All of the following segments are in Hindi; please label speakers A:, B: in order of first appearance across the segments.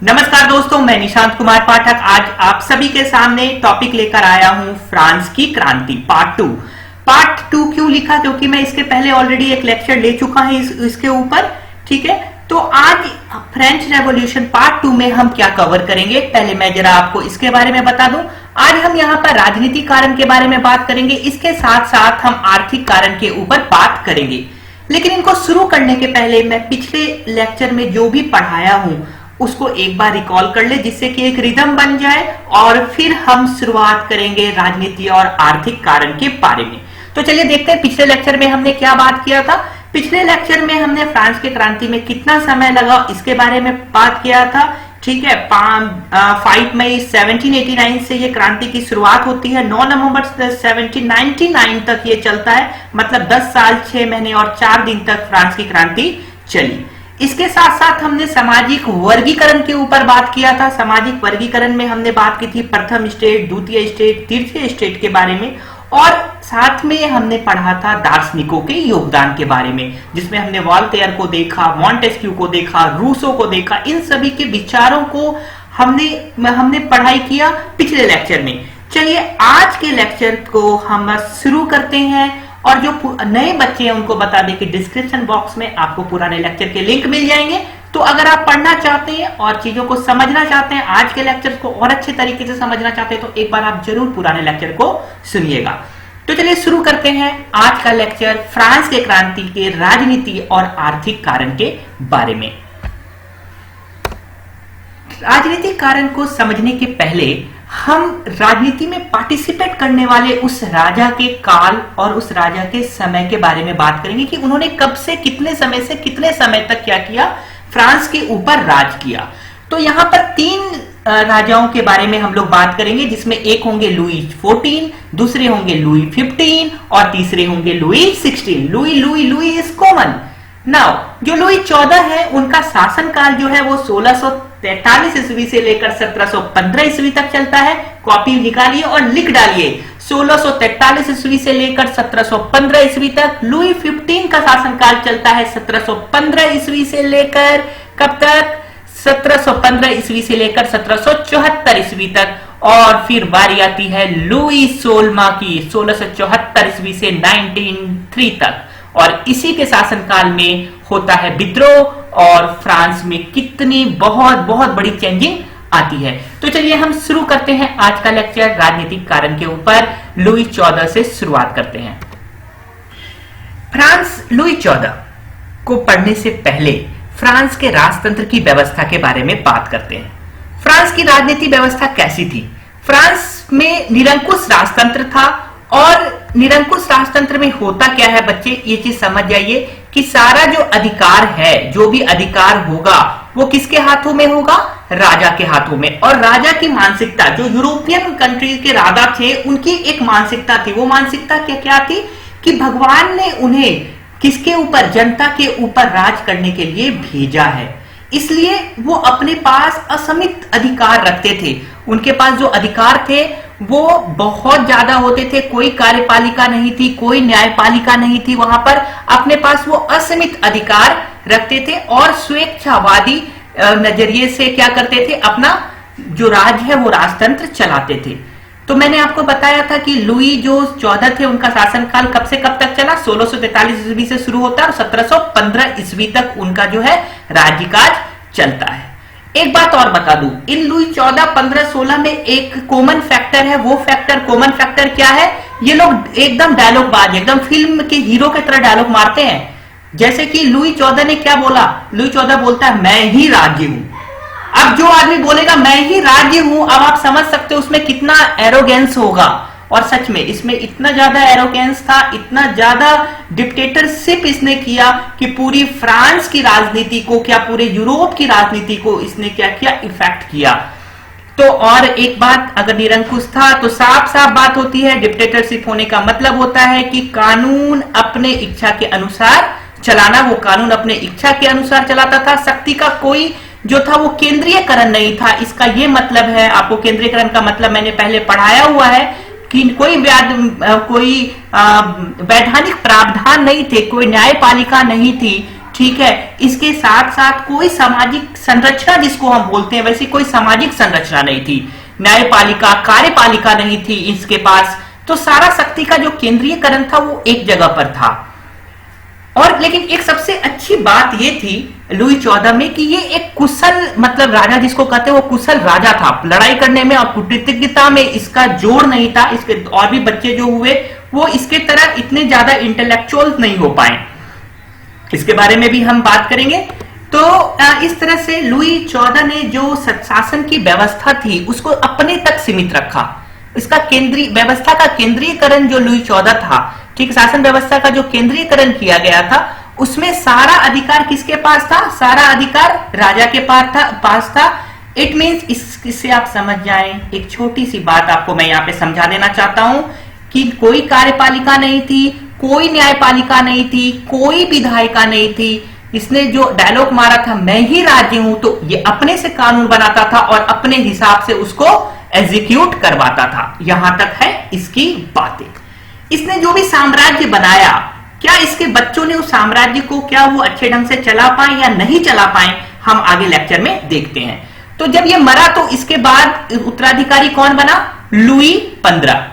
A: नमस्कार दोस्तों, मैं निशांत कुमार पाठक आज आप सभी के सामने टॉपिक लेकर आया हूं फ्रांस की क्रांति पार्ट टू क्यों लिखा, क्योंकि मैं इसके पहले ऑलरेडी एक लेक्चर ले चुका है इसके ऊपर। ठीक है, तो आज फ्रेंच रेवोल्यूशन पार्ट टू में हम क्या कवर करेंगे, पहले मैं जरा आपको इसके बारे में बता दूं। आज हम यहाँ पर राजनीतिक कारण के बारे में बात करेंगे, इसके साथ साथ हम आर्थिक कारण के ऊपर बात करेंगे। लेकिन इनको शुरू करने के पहले मैं पिछले लेक्चर में जो भी पढ़ाया हूं उसको एक बार रिकॉल कर ले, जिससे कि एक रिदम बन जाए और फिर हम शुरुआत करेंगे राजनीति और आर्थिक कारण के बारे में। तो चलिए देखते हैं पिछले लेक्चर में हमने क्या बात किया था। पिछले लेक्चर में हमने फ्रांस की क्रांति में कितना समय लगा इसके बारे में बात किया था। ठीक है, 5 मई 1789 से ये क्रांति की शुरुआत होती है, 9 नवंबर 1799 तक ये चलता है, मतलब 10 साल 6 महीने और 4 दिन तक फ्रांस की क्रांति चली। इसके साथ साथ हमने सामाजिक वर्गीकरण के ऊपर बात किया था। सामाजिक वर्गीकरण में हमने बात की थी प्रथम स्टेट, द्वितीय स्टेट, तृतीय स्टेट के बारे में, और साथ में हमने पढ़ा था दार्शनिकों के योगदान के बारे में, जिसमें हमने वॉल्टेयर को देखा, मॉन्टेस्क्यू को देखा, रूसो को देखा। इन सभी के विचारों को हमने पढ़ाई किया पिछले लेक्चर में। चलिए आज के लेक्चर को हम शुरू करते हैं, और जो नए बच्चे हैं उनको बता दें कि डिस्क्रिप्शन बॉक्स में आपको पुराने लेक्चर के लिंक मिल जाएंगे। तो अगर आप पढ़ना चाहते हैं और चीजों को समझना चाहते हैं, आज के लेक्चर को और अच्छे तरीके से समझना चाहते हैं, तो एक बार आप जरूर पुराने लेक्चर को सुनिएगा। तो चलिए शुरू करते हैं आज का लेक्चर फ्रांस के क्रांति के राजनीति और आर्थिक कारण के बारे में। राजनीतिक कारण को समझने के पहले हम राजनीति में पार्टिसिपेट करने वाले उस राजा के काल और उस राजा के समय के बारे में बात करेंगे कि उन्होंने कब से कितने समय तक क्या किया, फ्रांस के ऊपर राज किया। तो यहाँ पर 3 राजाओं के बारे में हम लोग बात करेंगे, जिसमें एक होंगे लुई 14, दूसरे होंगे लुई 15 और तीसरे होंगे Louis 16। Louis is common. Now जो लुई 14 है उनका शासनकाल जो है वो 1643 ईस्वी से लेकर 1715 ईस्वी तक चलता है। कॉपी निकालिए और लिख डालिए 1643 ईस्वी से लेकर 1715 ईस्वी तक। लुई 15 का शासनकाल चलता है 1715 ईस्वी से लेकर कब तक, 1715 ईस्वी से लेकर 1774 ईस्वी तक। और फिर बारी आती है लुई 16 की, 1674 ईस्वी से 1903 तक। और इसी के शासनकाल में होता है विद्रोह और फ्रांस में कितनी बहुत बड़ी चेंजिंग आती है। तो चलिए हम शुरू करते हैं आज का लेक्चर राजनीतिक कारण के ऊपर। लुई 14 से शुरुआत करते हैं। लुई 14 को पढ़ने से पहले फ्रांस के राजतंत्र की व्यवस्था के बारे में बात करते हैं। फ्रांस की राजनीतिक व्यवस्था कैसी थी? फ्रांस में निरंकुश राजतंत्र था, और निरंकुश राजतंत्र में होता क्या है बच्चे, ये चीज समझ जाइए कि सारा जो अधिकार है, जो भी अधिकार होगा वो किसके हाथों में होगा, राजा के हाथों में। और राजा की मानसिकता, जो यूरोपियन कंट्रीज के राजा थे उनकी एक मानसिकता थी। वो मानसिकता क्या थी कि भगवान ने उन्हें किसके ऊपर, जनता के ऊपर राज करने के लिए भेजा है, इसलिए वो अपने पास असीमित अधिकार रखते थे। उनके पास जो अधिकार थे वो बहुत ज्यादा होते थे। कोई कार्यपालिका नहीं थी, कोई न्यायपालिका नहीं थी वहां पर। अपने पास वो असीमित अधिकार रखते थे और स्वेच्छावादी नजरिए से क्या करते थे, अपना जो राज है वो राजतंत्र चलाते थे। तो मैंने आपको बताया था कि लुई जो 14 थे उनका शासनकाल कब से कब तक चला, 1643 ईस्वी से शुरू होता है और 1715 ईस्वी तक उनका जो है राज्यकाल चलता है। एक बात और बता दूं, इन लुई 14, 15, 16 में एक कॉमन फैक्टर है। वो कॉमन फैक्टर क्या है, ये लोग एकदम डायलॉगबाज, एकदम फिल्म के हीरो की तरह डायलॉग मारते हैं। जैसे कि लुई 14 ने क्या बोला, लुई 14 बोलता है मैं ही राज्य हूं। अब जो आदमी बोलेगा मैं ही राज्य हूं, अब आप समझ सकते हो उसमें कितना एरोगेंस होगा। और सच में इसमें इतना ज्यादा एरोगेंस था, इतना ज्यादा डिक्टेटरशिप इसने किया कि पूरी फ्रांस की राजनीति को, क्या पूरे यूरोप की राजनीति को इसने क्या किया, इफेक्ट किया। तो और एक बात, अगर निरंकुश था तो साफ बात होती है, डिक्टेटरशिप होने का मतलब होता है कि कानून अपने इच्छा के अनुसार चलाना। वो कानून अपने इच्छा के अनुसार चलाता था। शक्ति का कोई जो था वो केंद्रीयकरण नहीं था। इसका ये मतलब है, आपको केंद्रीयकरण का मतलब मैंने पहले पढ़ाया हुआ है कि कोई वैधानिक प्रावधान नहीं थे, कोई न्यायपालिका नहीं थी ठीक है, इसके साथ साथ कोई सामाजिक संरचना जिसको हम बोलते हैं वैसी कोई सामाजिक संरचना नहीं थी, न्यायपालिका कार्यपालिका नहीं थी इसके पास। तो सारा शक्ति का जो केंद्रीयकरण था वो एक जगह पर था। और लेकिन एक सबसे अच्छी बात ये थी लुई 14 में कि ये एक कुशल मतलब राजा जिसको कहते हैं वो कुशल राजा था। लड़ाई करने में और कूटनीतिज्ञता में इसका जोड़ नहीं था। इसके और भी बच्चे जो हुए वो इसके तरह इतने ज्यादा इंटेलेक्चुअल नहीं हो पाए। इसके बारे में भी हम बात करेंगे। तो इस तरह से लुई 14 ने जो शासन की व्यवस्था थी उसको अपने तक सीमित रखा। इसका केंद्रीय व्यवस्था का केंद्रीयकरण जो लुई 14 था, ठीक, शासन व्यवस्था का जो केंद्रीयकरण किया गया था उसमें सारा अधिकार किसके पास था? सारा अधिकार राजा के पास था। इट मींस इससे आप समझ जाएं, एक छोटी सी बात आपको मैं यहाँ पे समझा देना चाहता हूं कि कोई कार्यपालिका नहीं थी, कोई न्यायपालिका नहीं थी, कोई विधायिका नहीं थी। इसने जो डायलॉग मारा था मैं ही राज्य हूं, तो ये अपने से कानून बनाता था और अपने हिसाब से उसको एग्जीक्यूट करवाता था। यहां तक है इसकी बातें। इसने जो भी साम्राज्य बनाया, क्या इसके बच्चों ने उस साम्राज्य को क्या वो अच्छे ढंग से चला पाए या नहीं चला पाए, हम आगे लेक्चर में देखते हैं। तो जब ये मरा तो इसके बाद उत्तराधिकारी कौन बना? लुई 15।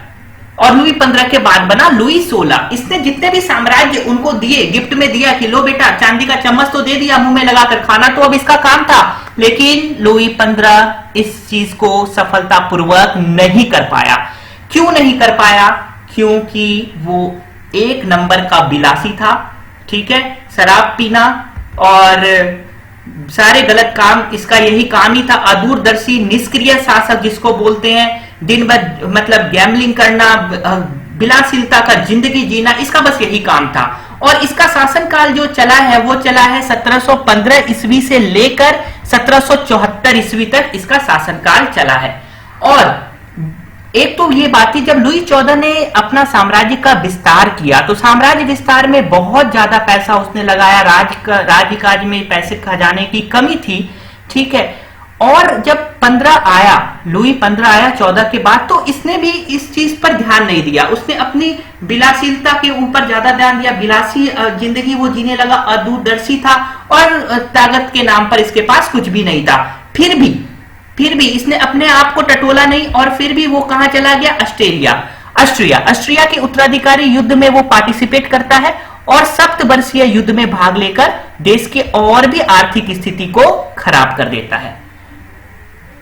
A: और लुई 15 के बाद बना लुई 16। इसने जितने भी साम्राज्य उनको दिए, गिफ्ट में दिया कि लो बेटा चांदी का चम्मच तो दे दिया, मुंह में लगाकर खाना तो अब इसका काम था। लेकिन लुई 15 इस चीज को सफलतापूर्वक नहीं कर पाया। क्यों नहीं कर पाया? क्योंकि वो एक नंबर का बिलासी था, ठीक है, शराब पीना और सारे गलत काम, इसका यही काम ही था। अदूरदर्शी निष्क्रिय शासक जिसको बोलते हैं, दिन भर मतलब गैम्बलिंग करना, विलासिता का जिंदगी जीना, इसका बस यही काम था। और इसका शासनकाल जो चला है वो चला है 1715 ईस्वी से लेकर 1774 ईस्वी तक इसका शासनकाल चला है। और एक तो ये बात थी, जब लुई 14 ने अपना साम्राज्य का विस्तार किया तो साम्राज्य विस्तार में बहुत ज्यादा पैसा उसने लगाया। राज्य काज में पैसे खजाने की कमी थी, ठीक है। और जब 15 आया, लुई 15 आया 14 के बाद, तो इसने भी इस चीज पर ध्यान नहीं दिया। उसने अपनी विलासिता के ऊपर ज्यादा ध्यान दिया। विलासी जिंदगी वो जीने लगा, अदूरदर्शी था और ताकत के नाम पर इसके पास कुछ भी नहीं था। फिर भी इसने अपने आप को टटोला नहीं और फिर भी वो कहां चला गया? ऑस्ट्रिया के उत्तराधिकारी युद्ध में वो पार्टिसिपेट करता है और सप्तवर्षीय युद्ध में भाग लेकर देश के और भी आर्थिक स्थिति को खराब कर देता है।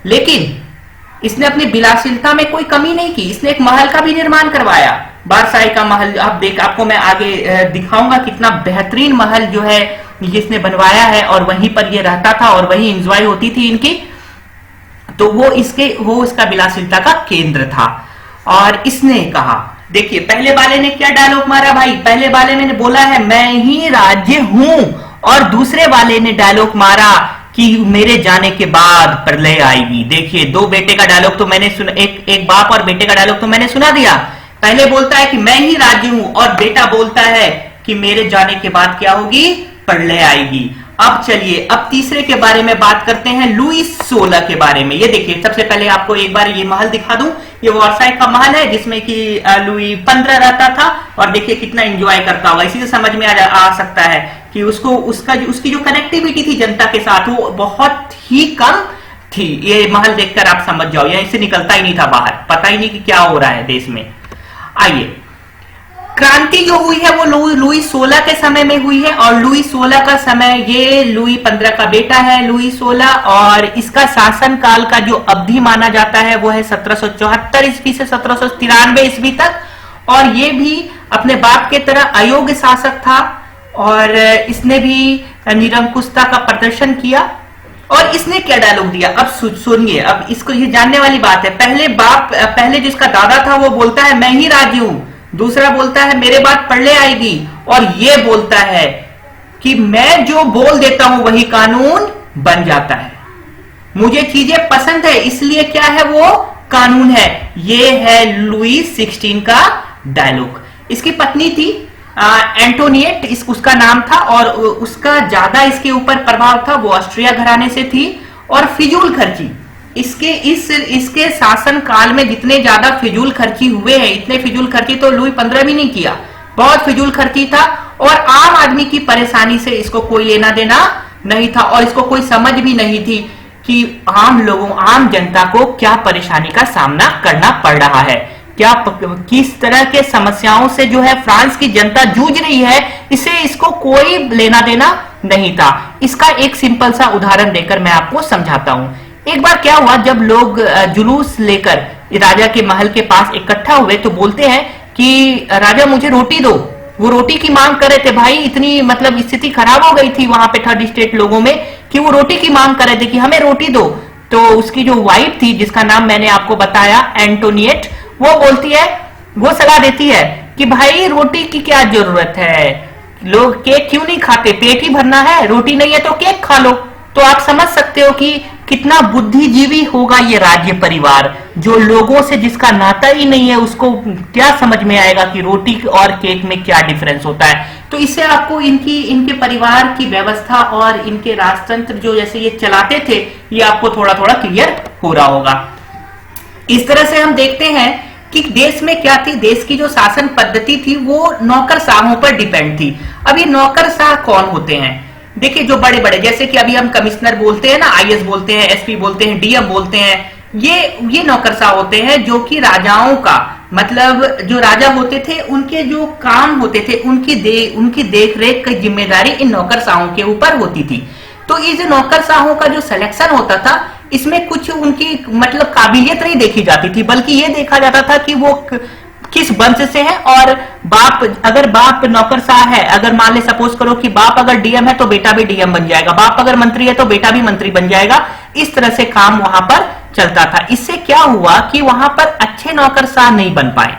A: लेकिन इसने अपनी विलासिता में कोई कमी नहीं की। इसने एक महल का भी निर्माण करवाया, बारसाई का महल। आपको मैं आगे दिखाऊंगा कितना बेहतरीन महल जो है जिसने बनवाया है, और वहीं पर ये रहता था और वहीं एंजॉय होती थी इनकी। तो वो इसका विलासिता का केंद्र था। और इसने कहा, देखिए पहले वाले ने क्या डायलॉग मारा भाई? पहले वाले ने बोला है मैं ही राज्य हूं, और दूसरे वाले ने डायलॉग मारा कि मेरे जाने के बाद प्रलय आएगी। देखिए दो बेटे का डायलॉग तो मैंने सुना, एक बाप और बेटे का डायलॉग तो मैंने सुना दिया। पहले बोलता है कि मैं ही राज्य हूं और बेटा बोलता है कि मेरे जाने के बाद क्या होगी? प्रलय आएगी। अब चलिए अब तीसरे के बारे में बात करते हैं, लुई 16 के बारे में। ये देखिए सबसे पहले आपको एक बार ये महल दिखा दूं। ये वर्साई का महल है जिसमें कि लुई 15 रहता था, और देखिए कितना एंजॉय करता होगा। इसी से समझ में आ सकता है कि उसकी जो कनेक्टिविटी थी जनता के साथ वो बहुत ही कम थी। ये महल देखकर आप समझ जाओ, यहीं से निकलता ही नहीं था बाहर, पता ही नहीं कि क्या हो रहा है देश में। आइए, क्रांति जो हुई है वो लुई 16 के समय में हुई है, और लुई 16 का समय, ये लुई 15 का बेटा है लुई 16, और इसका शासन काल का जो अवधि माना जाता है वो है 1774 ईस्वी से 1793 ईस्वी तक। और ये भी अपने बाप के तरह अयोग्य शासक था, और इसने भी निरंकुशता का प्रदर्शन किया। और इसने क्या डायलॉग दिया अब सुनिए, अब इसको ये जानने वाली बात है। पहले जिसका दादा था वो बोलता है मैं ही राज्य हूं, दूसरा बोलता है मेरे बाद प्रलय आएगी, और ये बोलता है कि मैं जो बोल देता हूं वही कानून बन जाता है। मुझे चीजें पसंद है इसलिए क्या है वो कानून है। ये है लुई 16 का डायलॉग। इसकी पत्नी थी एंटोनिएट, उसका नाम था, और उसका ज्यादा इसके ऊपर प्रभाव था। वो ऑस्ट्रिया घराने से थी। और फिजूल खर्ची, इसके शासन काल में जितने ज्यादा फिजूल खर्ची हुए हैं, इतने फिजूल खर्ची तो लुई 15 भी नहीं किया। बहुत फिजूल खर्ची था। और आम आदमी की परेशानी से इसको कोई लेना देना नहीं था और इसको कोई समझ भी नहीं थी कि आम लोगों, आम जनता को क्या परेशानी का सामना करना पड़ रहा है, क्या किस तरह के समस्याओं से जो है फ्रांस की जनता जूझ रही है, इसे इसको कोई लेना देना नहीं था। इसका एक सिंपल सा उदाहरण देकर मैं आपको समझाता हूं। एक बार क्या हुआ, जब लोग जुलूस लेकर राजा के महल के पास इकट्ठा हुए तो बोलते हैं कि राजा मुझे रोटी दो। वो रोटी की मांग कर रहे थे। भाई इतनी मतलब स्थिति खराब हो गई थी वहां पे थर्ड स्टेट लोगों में कि वो रोटी की मांग कर रहे थे कि हमें रोटी दो। तो उसकी जो वाइफ थी, जिसका नाम मैंने आपको बताया एंटोनिएट, वो बोलती है, वो सलाह देती है कि भाई रोटी की क्या जरूरत है, लोग केक क्यों नहीं खाते, पेट ही भरना है, रोटी नहीं है तो केक खा लो। तो आप समझ सकते हो कि कितना बुद्धिजीवी होगा ये राज्य परिवार, जो लोगों से जिसका नाता ही नहीं है उसको क्या समझ में आएगा कि रोटी और केक में क्या डिफरेंस होता है। तो इससे आपको इनके परिवार की व्यवस्था और इनके राजतंत्र जो जैसे ये चलाते थे, ये आपको थोड़ा थोड़ा क्लियर हो रहा होगा। इस तरह से हम देखते हैं कि देश में क्या थी, देश की जो शासन पद्धति थी वो नौकरशाहों पर डिपेंड थी। अब ये नौकरशाह कौन होते हैं? देखिए, जो बड़े बड़े, जैसे कि अभी हम कमिश्नर बोलते हैं ना, आईएएस बोलते हैं, एसपी बोलते हैं, डीएम बोलते हैं, ये नौकरशाह होते हैं जो कि राजाओं का मतलब जो राजा होते थे उनके जो काम होते थे उनकी देखरेख की जिम्मेदारी इन नौकरशाहों के ऊपर होती थी। तो इस नौकरशाहों का जो सिलेक्शन होता था, इसमें कुछ उनकी मतलब काबिलियत नहीं देखी जाती थी, बल्कि ये देखा जाता था कि वो किस वंश से है। और अगर बाप नौकरशाह है, अगर मान ले सपोज करो कि बाप अगर डीएम है तो बेटा भी डीएम बन जाएगा, बाप अगर मंत्री है तो बेटा भी मंत्री बन जाएगा। इस तरह से काम वहां पर चलता था। इससे क्या हुआ कि वहां पर अच्छे नौकरशाह नहीं बन पाए,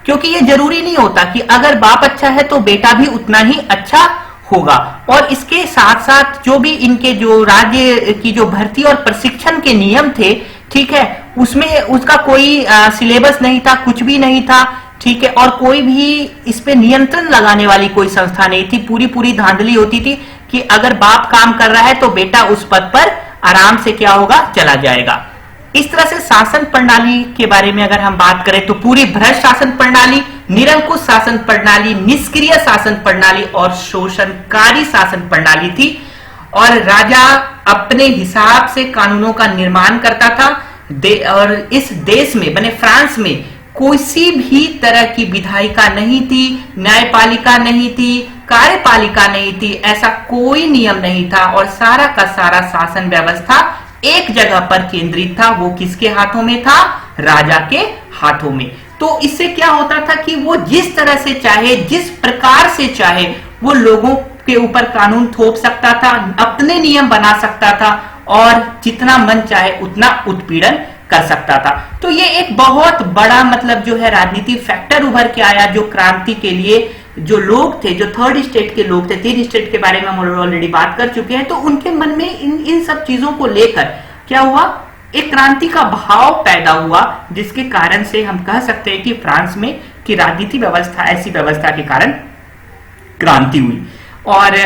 A: क्योंकि ये जरूरी नहीं होता कि अगर बाप अच्छा है तो बेटा भी उतना ही अच्छा होगा। और इसके साथ साथ जो भी इनके जो राज्य की जो भर्ती और प्रशिक्षण के नियम थे, ठीक है, उसमें उसका कोई सिलेबस नहीं था, कुछ भी नहीं था, ठीक है, और कोई भी इस पे नियंत्रण लगाने वाली कोई संस्था नहीं थी। पूरी धांधली होती थी कि अगर बाप काम कर रहा है तो बेटा उस पद पर आराम से क्या होगा, चला जाएगा। इस तरह से शासन प्रणाली के बारे में अगर हम बात करें तो पूरी भ्रष्ट शासन प्रणाली, निरंकुश शासन प्रणाली, निष्क्रिय शासन प्रणाली और शोषणकारी शासन प्रणाली थी। और राजा अपने हिसाब से कानूनों का निर्माण करता था। और इस देश में बने फ्रांस में किसी भी तरह की विधायिका नहीं थी, न्यायपालिका नहीं थी, कार्यपालिका नहीं थी, ऐसा कोई नियम नहीं था। और सारा का सारा शासन व्यवस्था एक जगह पर केंद्रित था। वो किसके हाथों में था? राजा के हाथों में। तो इससे क्या होता था कि वो जिस तरह से चाहे, जिस प्रकार से चाहे, वो लोगों के ऊपर कानून थोप सकता था, अपने नियम बना सकता था और जितना मन चाहे उतना उत्पीड़न कर सकता था। तो ये एक बहुत बड़ा मतलब जो है राजनीति फैक्टर उभर के आया, जो क्रांति के लिए जो लोग थे, जो थर्ड स्टेट के लोग थे, तीन स्टेट के बारे में हम ऑलरेडी बात कर चुके हैं, तो उनके मन में इन सब चीजों को लेकर क्या हुआ, एक क्रांति का भाव पैदा हुआ, जिसके कारण से हम कह सकते हैं कि फ्रांस में की राजनीति व्यवस्था, ऐसी व्यवस्था के कारण क्रांति हुई। और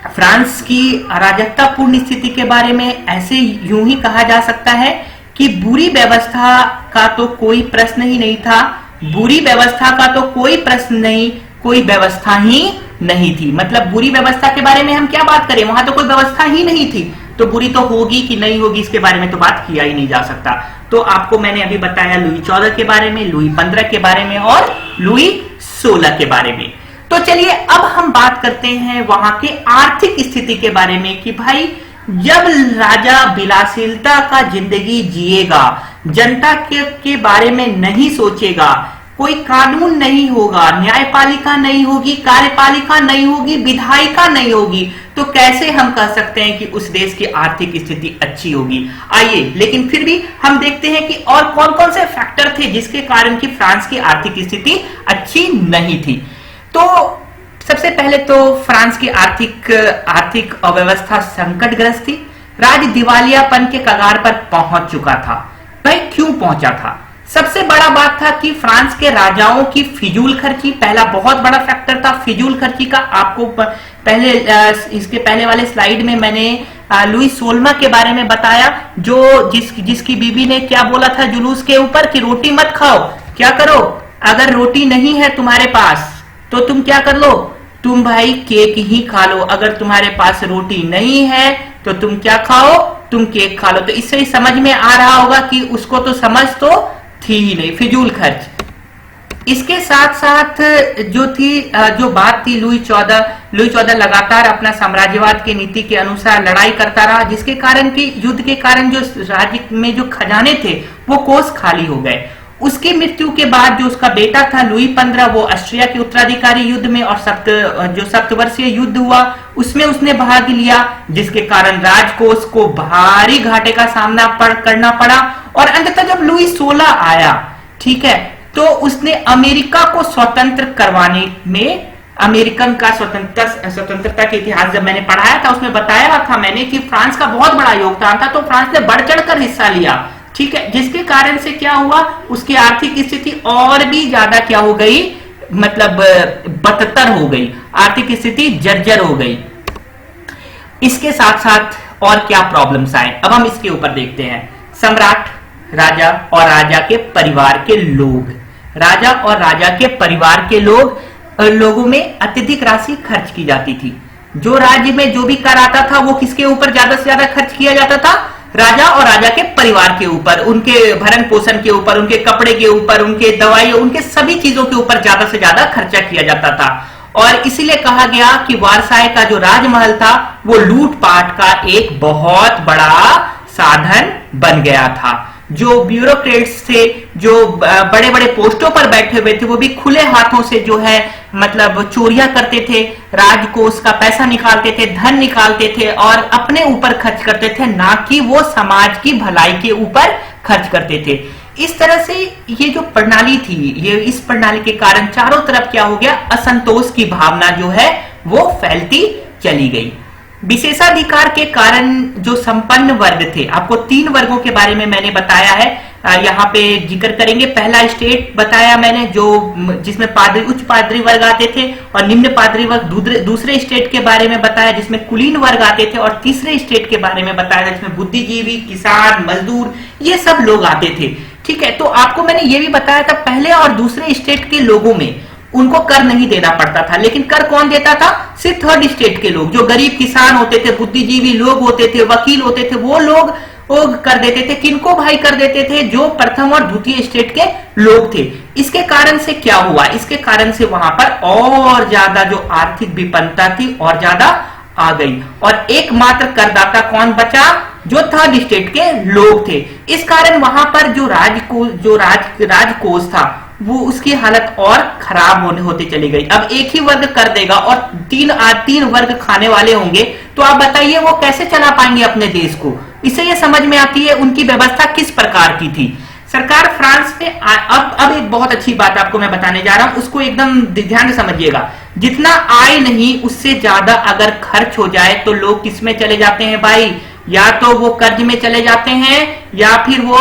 A: फ्रांस की अराजकतापूर्ण स्थिति के बारे में ऐसे यूं ही कहा जा सकता है कि बुरी व्यवस्था का तो कोई प्रश्न ही नहीं था, बुरी व्यवस्था का तो कोई प्रश्न नहीं, कोई व्यवस्था ही नहीं थी। मतलब बुरी व्यवस्था के बारे में हम क्या बात करें, वहां तो कोई व्यवस्था ही नहीं थी, तो बुरी तो होगी कि नहीं होगी इसके बारे में तो बात किया ही नहीं जा सकता। तो आपको मैंने अभी बताया लुई 14 के बारे में, लुई 15 के बारे में और लुई 16 के बारे में। तो चलिए अब हम बात करते हैं वहां के आर्थिक स्थिति के बारे में कि भाई जब राजा विलासिता का जिंदगी जिएगा, जनता के बारे में नहीं सोचेगा, कोई कानून नहीं होगा, न्यायपालिका नहीं होगी, कार्यपालिका नहीं होगी, विधायिका नहीं होगी, तो कैसे हम कह सकते हैं कि उस देश की आर्थिक स्थिति अच्छी होगी। आइए, लेकिन फिर भी हम देखते हैं कि और कौन कौन से फैक्टर थे जिसके कारण कि फ्रांस की आर्थिक स्थिति अच्छी नहीं थी। तो सबसे पहले तो फ्रांस की आर्थिक अव्यवस्था संकटग्रस्त थी। राज्य दिवालियापन के कगार पर पहुंच चुका था। भाई क्यों पहुंचा था? सबसे बड़ा बात था कि फ्रांस के राजाओं की फिजूल खर्ची पहला बहुत बड़ा फैक्टर था। फिजूल खर्ची का आपको पहले इसके पहले वाले स्लाइड में मैंने लुई 16 के बारे में बताया, जो जिसकी बीबी ने क्या बोला था जुलूस के ऊपर कि रोटी मत खाओ, क्या करो, अगर रोटी नहीं है तुम्हारे पास तो तुम क्या कर लो, तुम भाई केक ही खा लो, अगर तुम्हारे पास रोटी नहीं है तो तुम क्या खाओ, तुम केक खा लो। तो इससे ही समझ में आ रहा होगा कि उसको तो समझ तो थी ही नहीं, फिजूल खर्च। इसके साथ साथ जो बात थी, लुई चौदह लगातार अपना साम्राज्यवाद की नीति के अनुसार लड़ाई करता रहा, जिसके कारण कि युद्ध के कारण जो राज्य में जो खजाने थे वो कोष खाली हो गए। उसकी मृत्यु के बाद जो उसका बेटा था लुई 15, वो ऑस्ट्रिया के उत्तराधिकारी युद्ध में और सप्तवर्षीय युद्ध हुआ उसमें उसने भाग लिया, जिसके कारण राजकोष को भारी घाटे का सामना करना पड़ा। और अंततः जब लुई 16 आया, ठीक है, तो उसने अमेरिका को स्वतंत्र करवाने में, अमेरिकन का स्वतंत्रता के इतिहास जब मैंने पढ़ाया था उसमें बताया था मैंने कि फ्रांस का बहुत बड़ा योगदान था, तो फ्रांस ने बढ़ चढ़कर हिस्सा लिया, ठीक है, जिसके कारण से क्या हुआ, उसकी आर्थिक स्थिति और भी ज्यादा क्या हो गई, मतलब बदतर हो गई, आर्थिक स्थिति जर्जर हो गई। इसके साथ साथ और क्या प्रॉब्लम्स आए, अब हम इसके ऊपर देखते हैं। सम्राट, राजा और राजा के परिवार के लोग, राजा और राजा के परिवार के लोगों में अत्यधिक राशि खर्च की जाती थी। जो राज्य में जो भी कर आता था वो किसके ऊपर ज्यादा से ज्यादा खर्च किया जाता था, राजा और राजा के परिवार के ऊपर, उनके भरण पोषण के ऊपर, उनके कपड़े के ऊपर, उनके दवाई, उनके सभी चीजों के ऊपर ज्यादा से ज्यादा खर्चा किया जाता था। और इसीलिए कहा गया कि वारसाय का जो राजमहल था वो लूटपाट का एक बहुत बड़ा साधन बन गया था। जो ब्यूरोक्रेट्स थे, जो बड़े बड़े पोस्टों पर बैठे हुए थे, वो भी खुले हाथों से जो है मतलब चोरियां करते थे, राजकोष का पैसा निकालते थे, धन निकालते थे और अपने ऊपर खर्च करते थे, ना कि वो समाज की भलाई के ऊपर खर्च करते थे। इस तरह से ये जो प्रणाली थी, ये इस प्रणाली के कारण चारों तरफ क्या हो गया, असंतोष की भावना जो है वो फैलती चली गई। विशेषाधिकार के कारण जो संपन्न वर्ग थे, आपको 3 वर्गों के बारे में मैंने बताया है, यहाँ पे जिक्र करेंगे। पहला स्टेट बताया मैंने जो जिसमें उच्च पादरी वर्ग आते थे, और निम्न पादरी वर्ग। दूसरे स्टेट के बारे में बताया जिसमें कुलीन वर्ग आते थे, और तीसरे स्टेट के बारे में बताया जिसमें बुद्धिजीवी, किसान, मजदूर, ये सब लोग आते थे, ठीक है। तो आपको मैंने ये भी बताया था, पहले और दूसरे स्टेट के लोगों में उनको कर नहीं देना पड़ता था, लेकिन कर कौन देता था, सिर्फ थर्ड स्टेट के लोग, जो गरीब किसान होते थे, बुद्धिजीवी लोग होते थे, वकील होते थे, वो लोग कर देते थे। किनको भाई कर देते थे, जो प्रथम और द्वितीय स्टेट के लोग थे। इसके कारण से क्या हुआ, इसके कारण से वहां पर और ज्यादा जो आर्थिक विपन्नता थी और ज्यादा आ गई, और एकमात्र करदाता कौन बचा, जो थर्ड स्टेट के लोग थे। इस कारण वहां पर जो राजकोष था वो उसकी हालत और खराब होते चली गई। अब एक ही वर्ग कर देगा और तीन वर्ग खाने वाले होंगे, तो आप बताइए वो कैसे चला पाएंगे अपने देश को। इससे ये समझ में आती है उनकी व्यवस्था किस प्रकार की थी। सरकार फ्रांस में अब एक बहुत अच्छी बात आपको मैं बताने जा रहा हूं, उसको एकदम ध्यान से समझिएगा। जितना आय नहीं उससे ज्यादा अगर खर्च हो जाए तो लोग किस में चले जाते हैं भाई, या तो वो कर्ज में चले जाते हैं, या फिर वो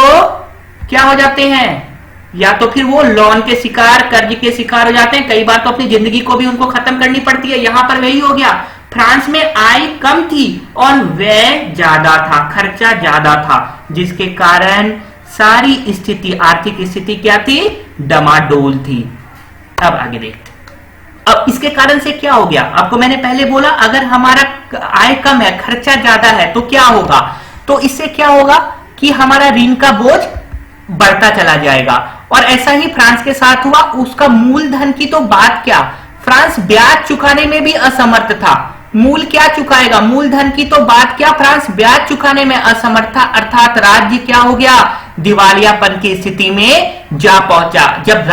A: क्या हो जाते हैं, या तो फिर वो लोन के शिकार, कर्ज के शिकार हो जाते हैं। कई बार तो अपनी जिंदगी को भी उनको खत्म करनी पड़ती है। यहां पर वही हो गया, फ्रांस में आय कम थी और व्यय ज्यादा था, खर्चा ज्यादा था, जिसके कारण सारी स्थिति, आर्थिक स्थिति क्या थी, डमाडोल थी। अब आगे देखते। अब इसके कारण से क्या हो गया, आपको मैंने पहले बोला अगर हमारा आय कम है, खर्चा ज्यादा है, तो क्या होगा, तो इससे क्या होगा कि हमारा ऋण का बोझ बढ़ता चला जाएगा। और ऐसा ही फ्रांस के साथ हुआ। उसका मूलधन की तो बात क्या, फ्रांस ब्याज चुकाने में भी असमर्थ था। मूल क्या चुकाएगा, मूलधन की तो बात क्या, फ्रांस ब्याज चुकाने में असमर्थ था, अर्थात राज्य क्या हो गया, दिवालियापन की स्थिति में जा पहुंचा। जब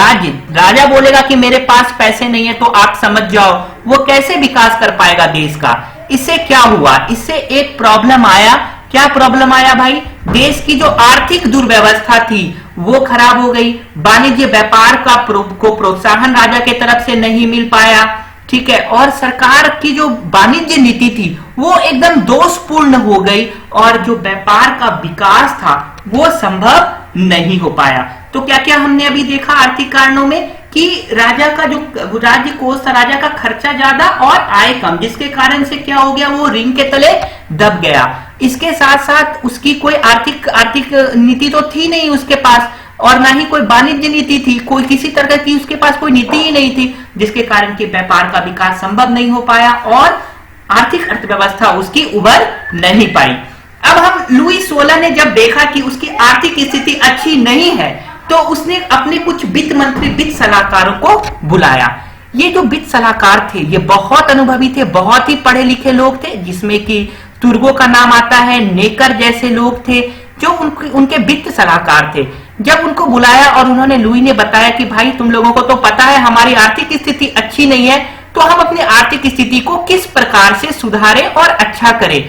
A: राजा बोलेगा कि मेरे पास पैसे नहीं है, तो आप समझ जाओ वो कैसे विकास कर पाएगा देश का। इससे क्या हुआ, इससे एक प्रॉब्लम आया। क्या प्रॉब्लम आया भाई, देश की जो आर्थिक दुर्व्यवस्था थी वो खराब हो गई। वाणिज्य व्यापार को प्रोत्साहन राजा के तरफ से नहीं मिल पाया, ठीक है। और सरकार की जो वाणिज्य नीति थी वो एकदम दोषपूर्ण हो गई, और जो व्यापार का विकास था वो संभव नहीं हो पाया। तो क्या क्या हमने अभी देखा आर्थिक कारणों में, कि राजा का जो राज्य कोष था, राजा का खर्चा ज्यादा और आय कम, जिसके कारण से क्या हो गया, वो ऋण के तले दब गया। इसके साथ साथ उसकी कोई आर्थिक नीति तो थी नहीं उसके पास। और ना ही कोई वाणिज्य नीति थी, कोई किसी तरह की उसके पास कोई नीति ही नहीं थी, जिसके कारण कि व्यापार का विकास संभव नहीं हो पाया और आर्थिक अर्थव्यवस्था उसकी उभर नहीं पाई। अब हम लुई 16 ने जब देखा कि उसकी आर्थिक स्थिति अच्छी नहीं है, तो उसने अपने कुछ वित्त मंत्री, वित्त सलाहकारों को बुलाया। ये जो वित्त सलाहकार थे ये बहुत अनुभवी थे, बहुत ही पढ़े लिखे लोग थे, जिसमें कि तुर्गो का नाम आता है, नेकर जैसे लोग थे जो उनके वित्त सलाहकार थे। जब उनको बुलाया और उन्होंने लुई ने बताया कि भाई तुम लोगों को तो पता है हमारी आर्थिक स्थिति अच्छी नहीं है, तो हम अपनी आर्थिक स्थिति को किस प्रकार से सुधारें और अच्छा करें।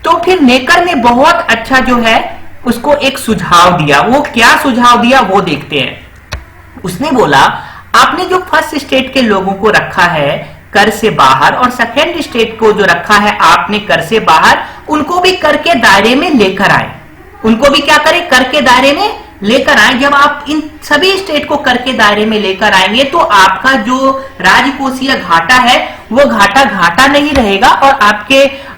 A: तो फिर नेकर ने बहुत अच्छा जो है उसको एक सुझाव दिया। वो क्या सुझाव दिया वो देखते हैं। उसने बोला आपने जो फर्स्ट स्टेट के लोगों को रखा है कर से बाहर और सेकेंड स्टेट को जो रखा है आपने कर से बाहर, उनको भी कर के दायरे में लेकर आए। उनको भी क्या करें, कर के दायरे में लेकर आए। जब आप इन सभी स्टेट को कर के दायरे में लेकर आएंगे तो आपका जो राजकोषीय घाटा है वो घाटा घाटा नहीं रहेगा और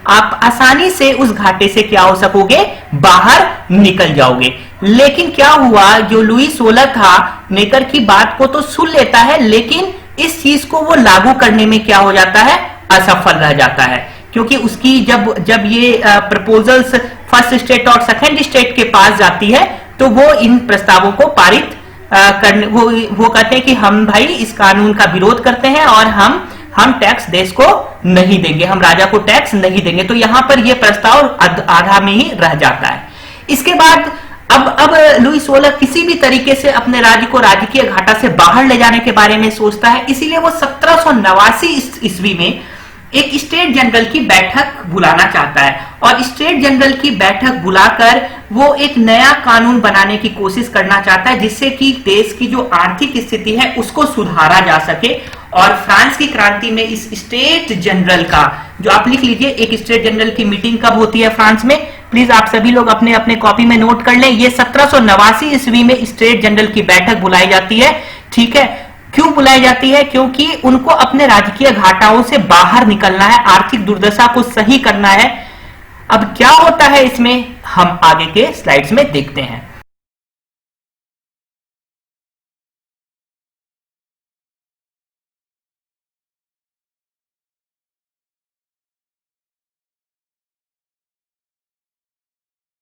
A: आप आसानी से उस घाटे से क्या हो सकोगे, बाहर निकल जाओगे। लेकिन क्या हुआ, जो लुई 16 था नेकर की बात को तो सुन लेता है, लेकिन इस चीज को वो लागू करने में क्या हो जाता है, असफल रह जाता है। क्योंकि उसकी जब ये प्रपोजल्स फर्स्ट स्टेट और सेकेंड स्टेट के पास जाती है तो वो इन प्रस्तावों को पारित करने वो कहते हैं कि हम भाई इस कानून का विरोध करते हैं और हम टैक्स देश को नहीं देंगे, हम राजा को टैक्स नहीं देंगे। तो यहां पर यह प्रस्ताव आधा में ही रह जाता है। इसके बाद अब लुई 16 किसी भी तरीके से अपने राज्य को राजकीय घाटा से बाहर ले जाने के बारे में सोचता है। इसीलिए वो 1789 ईस्वी में एक स्टेट जनरल की बैठक बुलाना चाहता है और स्टेट जनरल की बैठक बुलाकर वो एक नया कानून बनाने की कोशिश करना चाहता है, जिससे कि देश की जो आर्थिक स्थिति है उसको सुधारा जा सके। और फ्रांस की क्रांति में इस स्टेट जनरल का, जो आप लिख लीजिए, एक स्टेट जनरल की मीटिंग कब होती है फ्रांस में, प्लीज आप सभी लोग अपने अपने कॉपी में नोट कर लें। ये 1789 ईस्वी में स्टेट जनरल की बैठक बुलाई जाती है। ठीक है, क्यों बुलाई जाती है, क्योंकि उनको अपने राजकीय घाटाओं से बाहर निकलना है, आर्थिक दुर्दशा को सही करना है। अब क्या होता है इसमें, हम आगे के स्लाइड्स में देखते हैं।